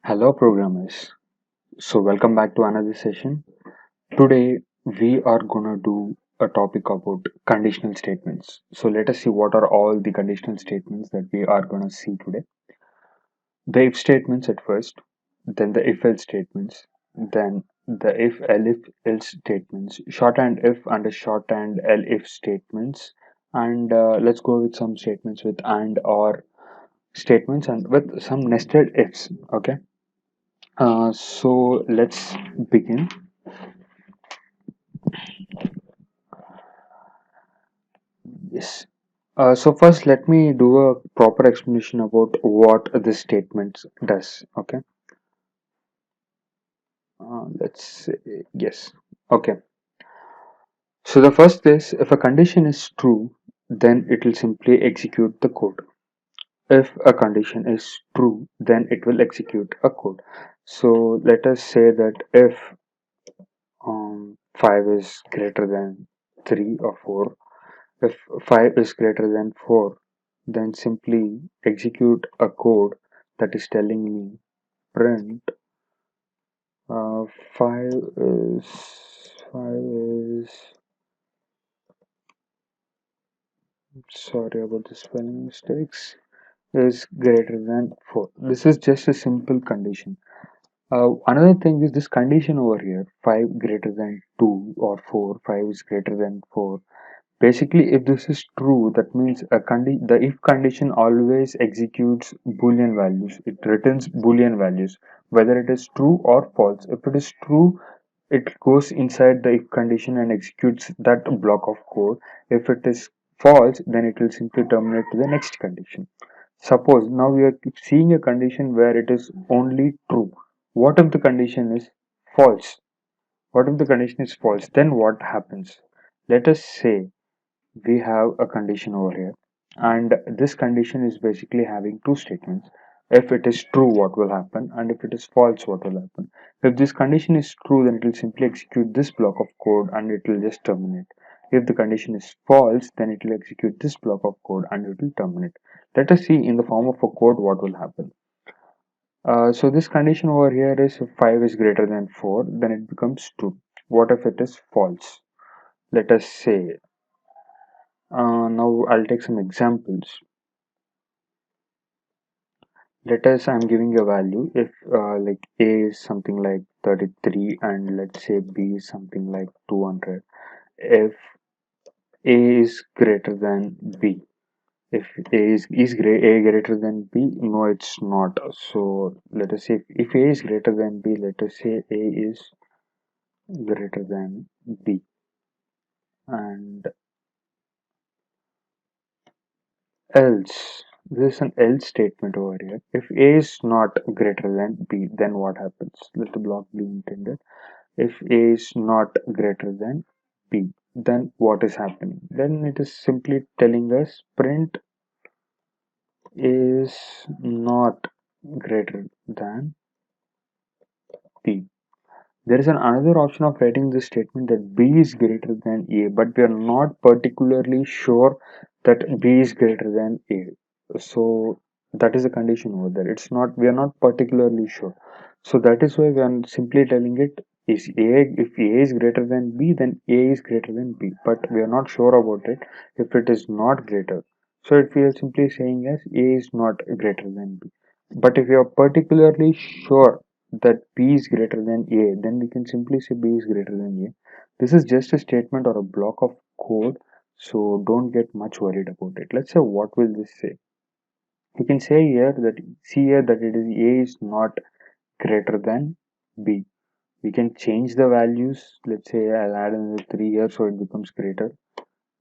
Hello, programmers. So, welcome back to another session. Today, we are gonna do a topic about conditional statements. So, let us see what are all the conditional statements that we are gonna see today. The if statements at first, then the if else statements, then the if else statements, shorthand if and a shorthand if statements, and let's go with some statements with and or statements and with some nested ifs. Okay. So let's begin. Yes. So first, let me do a proper explanation about what this statement does. Okay. Let's say yes. Okay. So the first is if a condition is true, then it will simply execute the code. If a condition is true, then it will execute a code. So let us say that if 5 is greater than 3 or 4. If 5 is greater than 4, then simply execute a code that is telling me print 5 is 5 is sorry about the spelling mistakes is greater than 4. This is just a simple condition. Another thing is this condition over here 5 greater than 2 or 4, 5 is greater than 4. Basically, if this is true, that means the if condition always executes Boolean values. It returns Boolean values, whether it is true or false. If it is true, it goes inside the if condition and executes that block of code. If it is false, then it will simply terminate to the next condition. Suppose now we are seeing a condition where it is only true. What if the condition is false? What if the condition is false? Then what happens? Let us say we have a condition over here, and this condition is basically having two statements. If it is true, what will happen, and if it is false, what will happen. If this condition is true, then it will simply execute this block of code and it will just terminate. If the condition is false, then it will execute this block of code and it will terminate. Let us see in the form of a code what will happen. So this condition over here is if 5 is greater than 4, then it becomes true. What if it is false? Let us say now I'll take some examples. Let us I'm giving a value if like a is something like 33 and let's say b is something like 200. If a is greater than b, if a greater than b, no it's not. So let us say if a is greater than b, let us say a is greater than b, and else there's an else statement over here. If a is not greater than b, then what happens? Let the block be intended. If a is not greater than b, then what is happening? Then it is simply telling us print is not greater than b. There is another option of writing this statement that b is greater than a, but we are not particularly sure that b is greater than a. So that is a condition over there. It's not, we are not particularly sure. So that is why we are simply telling it is a, if a is greater than b, then a is greater than b, but we are not sure about it if it is not greater. So it we are simply saying as a is not greater than b. But if you are particularly sure that b is greater than a, then we can simply say b is greater than a. This is just a statement or a block of code, so don't get much worried about it. Let's say what will this say? You can say here that see here that it is a is not greater than b. We can change the values. Let's say I'll add another 3 here so it becomes greater.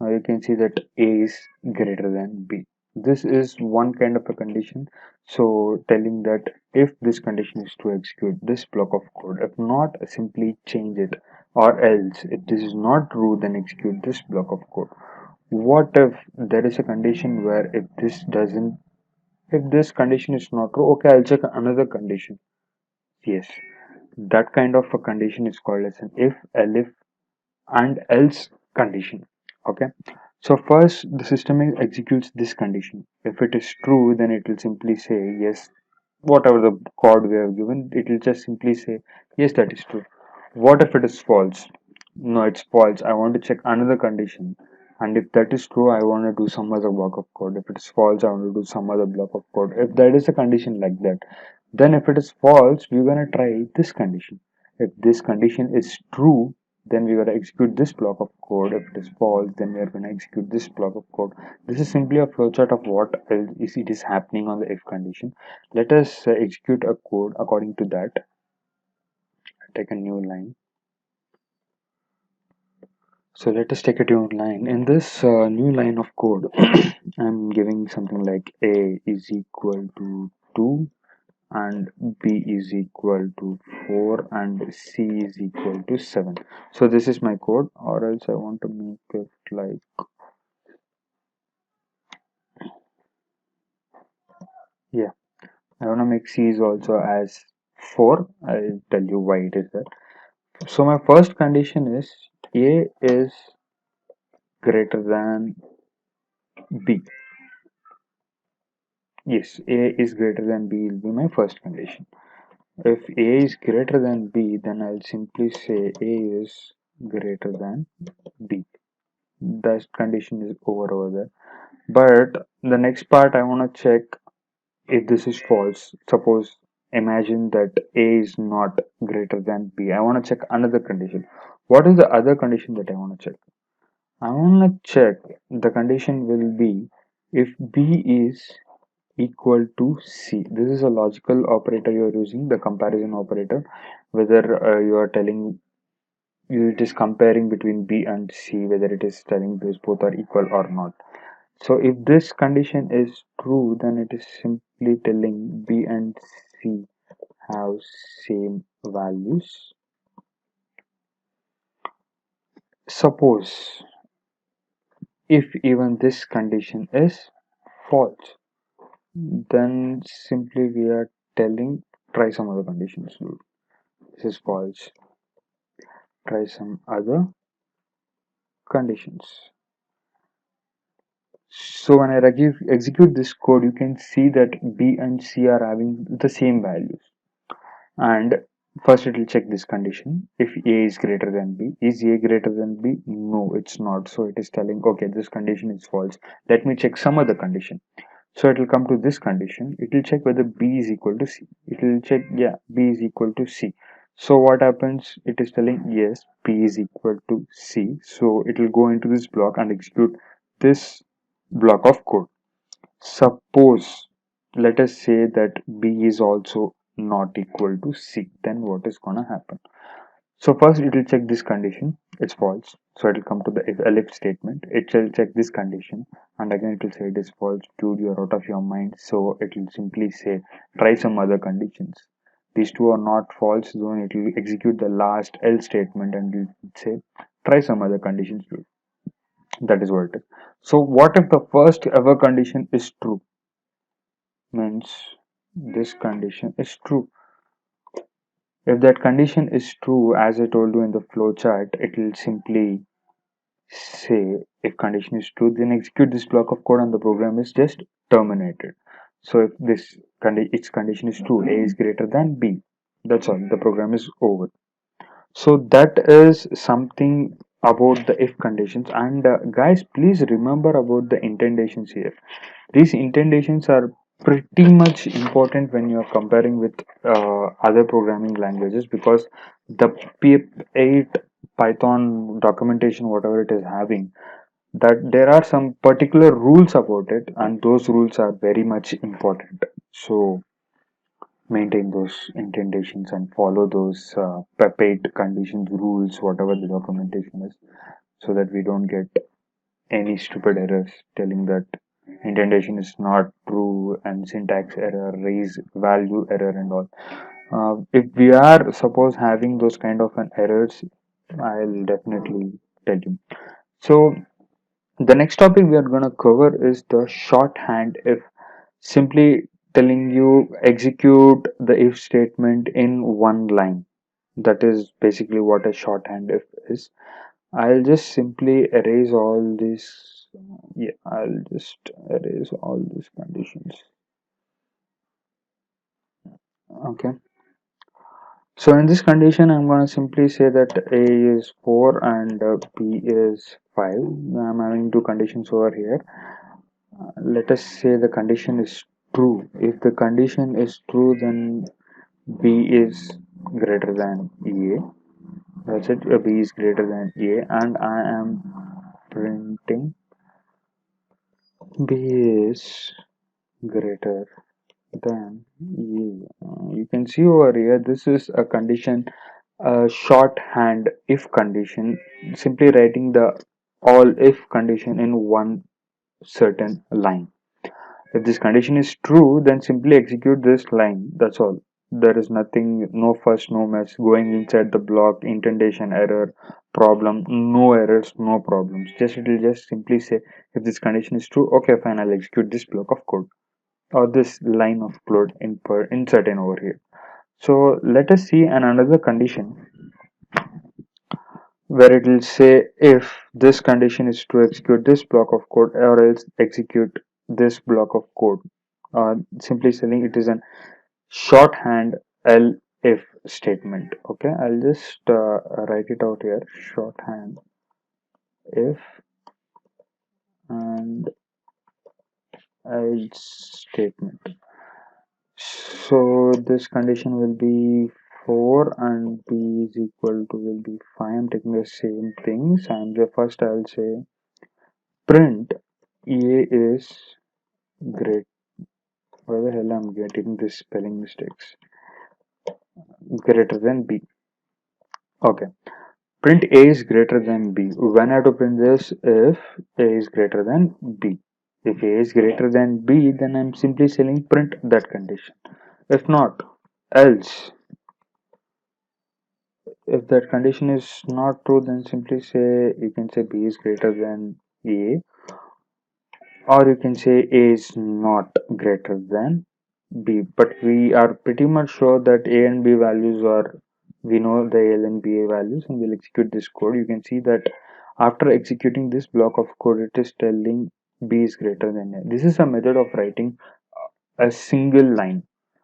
Now you can see that a is greater than b. This is one kind of a condition, so telling that if this condition is to execute this block of code, if not, simply change it, or else if this is not true, then execute this block of code. What if there is a condition where if this condition is not true? Okay, I'll check another condition. Yes, that kind of a condition is called as an if, elif, and else condition. Okay, so first the system executes this condition. If it is true, then it will simply say yes, whatever the code we have given, it will just simply say yes, that is true. What if it is false? No, it's false. I want to check another condition, and if that is true, I want to do some other block of code. If it is false, I want to do some other block of code. If that is a condition like that, then if it is false, we're gonna try this condition. If this condition is true, then we're gonna execute this block of code. If it is false, then we're gonna execute this block of code. This is simply a flowchart of what else is it is happening on the if condition. Let us execute a code according to that. Take a new line. So let us take a new line. In this new line of code, I'm giving something like a is equal to 2 and b is equal to 4 and c is equal to 7. So this is my code, or else I want to make it like, yeah, I want to make c is also as 4. I'll tell you why it is that. So my first condition is a is greater than b. Yes, a is greater than b will be my first condition. If a is greater than b, then I'll simply say a is greater than b. That condition is over there. But the next part I want to check if this is false. Suppose, imagine that a is not greater than b. I want to check another condition. What is the other condition that I want to check? I want to check the condition will be if b is equal to c. This is a logical operator you are using, the comparison operator, whether you are telling it is comparing between b and c, whether it is telling those both are equal or not. So if this condition is true, then it is simply telling b and c have same values. Suppose if even this condition is false, then simply we are telling try some other conditions. This is false. Try some other conditions. So when I execute this code, you can see that B and C are having the same values. And first it will check this condition. If A is greater than B, is A greater than B? No, it's not. So it is telling, okay, this condition is false. Let me check some other condition. So it will come to this condition. It will check whether B is equal to C. It will check, yeah, B is equal to C. So what happens? It is telling yes, B is equal to C. So it will go into this block and execute this block of code. Suppose, let us say that B is also not equal to C. Then what is gonna happen? So first it will check this condition, it's false. So it will come to the if statement. It shall check this condition and again it will say it is false. Dude, you're out of your mind. So it will simply say try some other conditions. These two are not false, then it will execute the last else statement and it will say try some other conditions, dude. That is what it is. So what if the first ever condition is true? Means this condition is true. If that condition is true, as I told you in the flow chart, it will simply say if condition is true, then execute this block of code and the program is just terminated. So if this its condition is true, a is greater than b, that's all, the program is over. So that is something about the if conditions. And guys, please remember about the indentations here. These indentations are pretty much important when you are comparing with other programming languages, because the pip8 python documentation, whatever it is having, that there are some particular rules about it, and those rules are very much important. So maintain those indentations and follow those pip8 conditions rules, whatever the documentation is, so that we don't get any stupid errors telling that indentation is not true and syntax error, raise value error and all. If we are suppose having those kind of an errors, I'll definitely tell you. So the next topic we are going to cover is the shorthand if. Simply telling you execute the if statement in one line. That is basically what a shorthand if is. I'll just simply erase all these. Yeah, I'll just erase all these conditions. Okay. So in this condition, I'm going to simply say that A is 4 and B is 5. I'm having two conditions over here. Let us say the condition is true. If the condition is true, then B is greater than A. That's it. B is greater than A, and I am printing B is greater than A. You can see over here, this is a condition, a shorthand if condition, simply writing the all if condition in one certain line. If this condition is true, then simply execute this line. That's all. There is nothing, no fuss, no mess, going inside the block, indentation error, problem, no errors, no problems. Just it will just simply say if this condition is true, okay, fine, I'll execute this block of code or this line of code insert in over here. So let us see another condition where it will say if this condition is to execute this block of code or else execute this block of code. Simply saying it is an shorthand if statement. Okay, I'll just write it out here. Shorthand if and else statement. So this condition will be 4 and b is equal to will be 5. I'm taking the same things and the first I'll say print A is great. Why the hell I'm getting this spelling mistakes? Greater than B. Okay. Print A is greater than B. When I have to print this if A is greater than B. If A is greater than B, then I'm simply saying print that condition. If not, else. If that condition is not true, then simply say you can say B is greater than A, or you can say A is not greater than B. But we are pretty much sure that A and B values are, we know the A and B values, and we'll execute this code. You can see that after executing this block of code, it is telling B is greater than A. This is a method of writing a single line.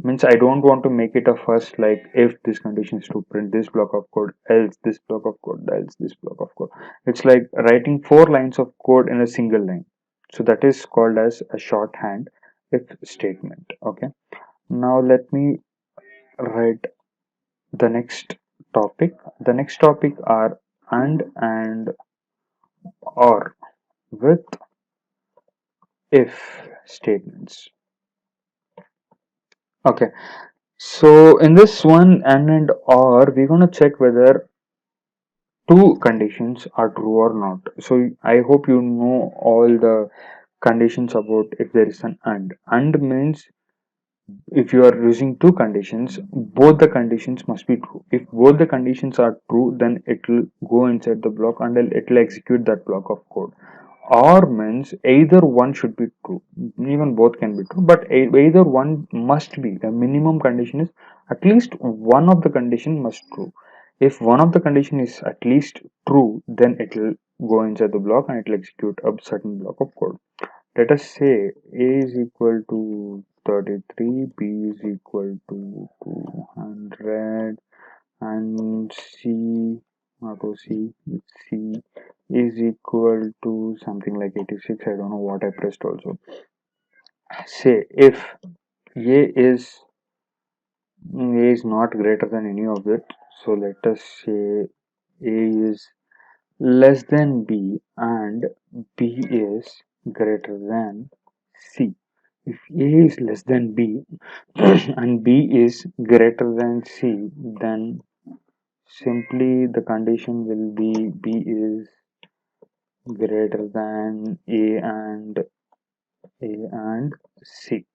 Means I don't want to make it a first like if this condition is to print this block of code, else this block of code, else this block of code. It's like writing 4 lines of code in a single line. So that is called as a shorthand if statement. Okay. Now let me write the next topic. The next topic are and or with if statements. Okay. So in this one and or we're gonna check whether two conditions are true or not. So I hope you know all the conditions about if there is an and. And means if you are using two conditions, both the conditions must be true. If both the conditions are true, then it will go inside the block and it will execute that block of code. Or means either one should be true. Even both can be true, but either one must be. The minimum condition is at least one of the condition must true. If one of the condition is at least true, then it will go inside the block and it will execute a certain block of code. Let us say A is equal to 33, B is equal to 200, and C, not C, C is equal to something like 86. I don't know what I pressed also. Say if A is not greater than any of it, so let us say A is less than B and B is greater than C. If A is less than B and B is greater than C, then simply the condition will be B is greater than A and C.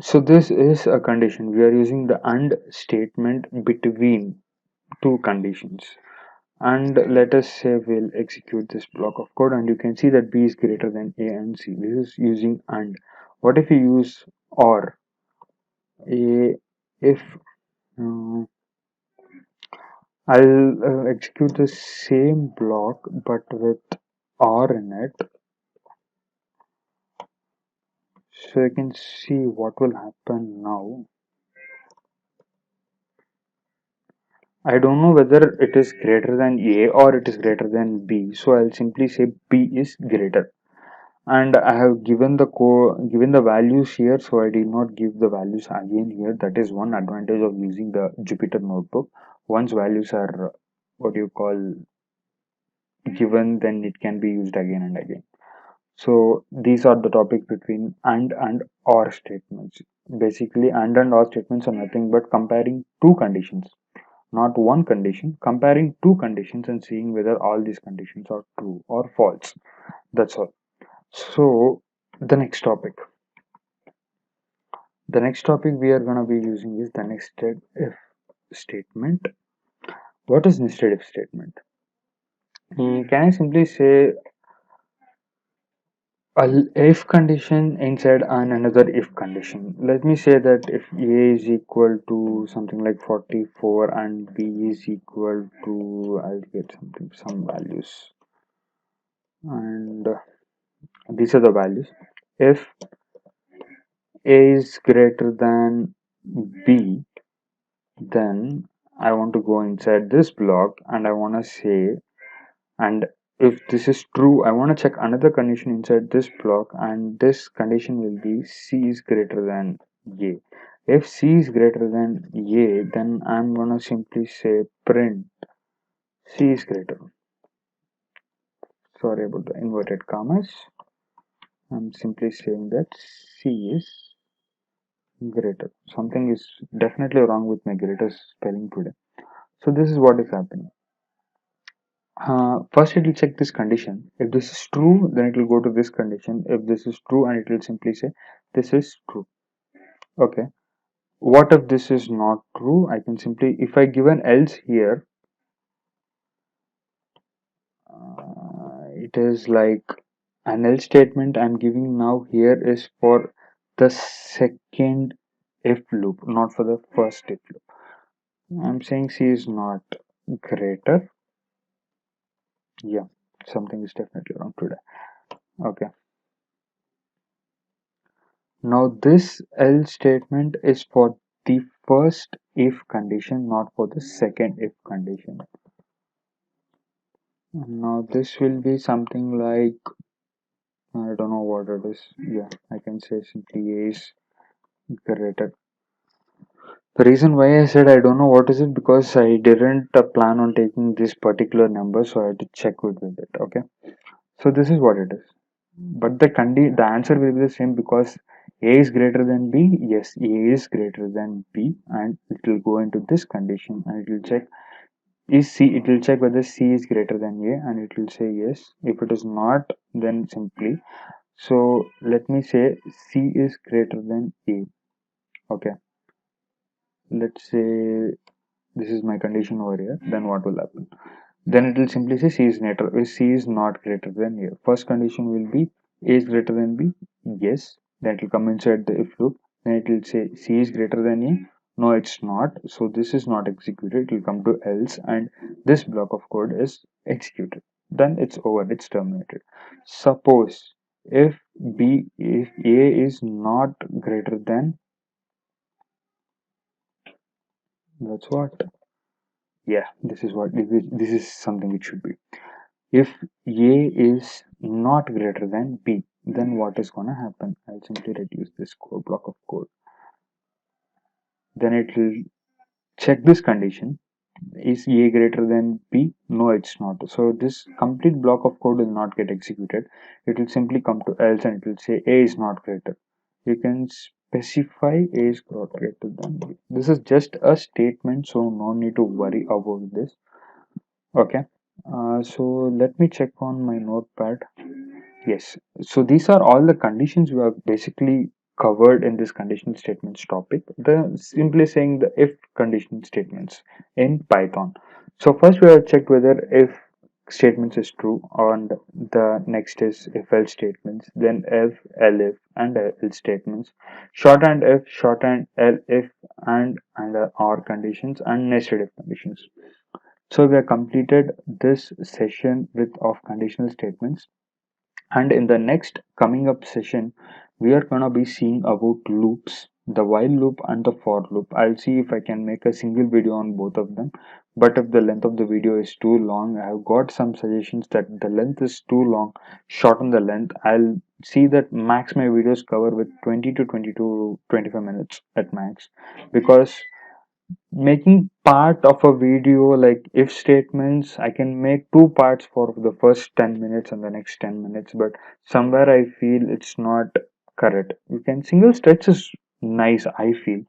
So this is a condition. We are using the AND statement between two conditions. And let us say we'll execute this block of code and you can see that B is greater than A and C. This is using AND. What if we use OR? If I'll execute the same block but with OR in it, so you can see what will happen now. I don't know whether it is greater than A or it is greater than B. So I'll simply say B is greater. And I have given the values here, so I did not give the values again here. That is one advantage of using the Jupyter notebook. Once values are what you call given, then it can be used again and again. So these are the topics between and or statements. Basically, and or statements are nothing but comparing two conditions, not one condition, comparing two conditions and seeing whether all these conditions are true or false. That's all. So the next topic. The next topic we are going to be using is the nested if statement. What is nested if statement? Can I simply say a if condition inside and another if condition? Let me say that if A is equal to something like 44 and B is equal to, I'll get some values, and these are the values. If A is greater than B, then I want to go inside this block and I want to say, and if this is true, I want to check another condition inside this block, and this condition will be C is greater than A. If C is greater than A, then I'm going to simply say print C is greater. Sorry about the inverted commas. I'm simply saying that C is greater. Something is definitely wrong with my greater spelling today. So this is what is happening. First it will check this condition. If this is true, then it will go to this condition. If this is true, and it will simply say this is true. Okay. What if this is not true? I can simply, if I give an else here, it is like an else statement I'm giving now here is for the second if loop, not for the first if loop. I'm saying C is not greater. Yeah, something is definitely wrong today. Okay. Now this else statement is for the first if condition, not for the second if condition. Now this will be something like, I don't know what it is. Yeah, I can say simply A is greater. The reason why I said I don't know what is it, because I didn't plan on taking this particular number, so I had to check with it. Okay, so this is what it is. But the answer will be the same because A is greater than B. Yes, A is greater than B, and it will go into this condition and it will check is C. It will check whether C is greater than A, and it will say yes. If it is not, then simply. So let me say C is greater than A. Okay. Let's say this is my condition over here. Then what will happen? Then it will simply say C is not greater than A. First condition will be A is greater than B. Yes. Then it will come inside the if loop. Then it will say C is greater than A. No, it's not. So this is not executed. It will come to else, and this block of code is executed. Then it's over. It's terminated. Suppose if A is not greater than, that's what. Yeah, this is something it should be. If A is not greater than B, then what is gonna happen? I'll simply reduce this code block of code. Then it will check this condition. Is A greater than B? No, it's not. So this complete block of code will not get executed. It will simply come to else and it will say A is not greater. You can specify A is not greater than B. This is just a statement, so no need to worry about this. Okay. So let me check on my notepad. Yes. So these are all the conditions we have basically covered in this conditional statements topic. The simply saying the if conditional statements in Python. So first we have checked whether if statements is true, and the next is if else statements, then if, elif, and else statements, shorthand if, shorthand elif, and or conditions, and nested if conditions. So we have completed this session with of conditional statements, and in the next coming up session we are gonna be seeing about loops, the while loop and the for loop. I'll see if I can make a single video on both of them. But if the length of the video is too long, I've got some suggestions that the length is too long, shorten the length. I'll see that max my videos cover with 20 to 22 25 minutes at max, because making part of a video like if statements, I can make two parts for the first 10 minutes and the next 10 minutes, but somewhere I feel it's not correct. You can single stretch is nice, I feel.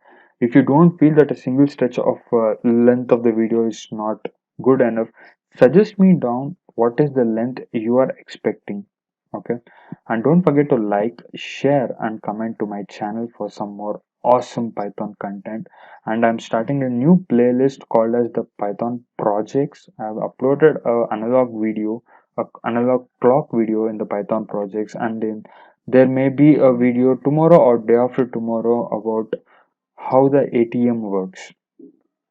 If you don't feel that a single stretch of length of the video is not good enough, suggest me down what is the length you are expecting. Okay, and don't forget to like, share and comment to my channel for some more awesome Python content. And I'm starting a new playlist called as the Python projects. I've uploaded a analog video, a analog clock video in the Python projects, and then there may be a video tomorrow or day after tomorrow about how the ATM works,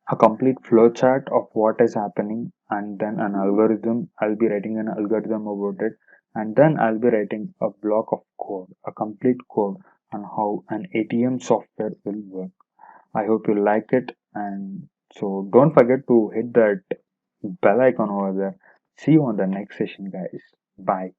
a complete flowchart of what is happening, and then an algorithm. I'll be writing an algorithm about it, and then I'll be writing a block of code, a complete code on how an ATM software will work. I hope you like it, and so don't forget to hit that bell icon over there. See you on the next session, guys. Bye.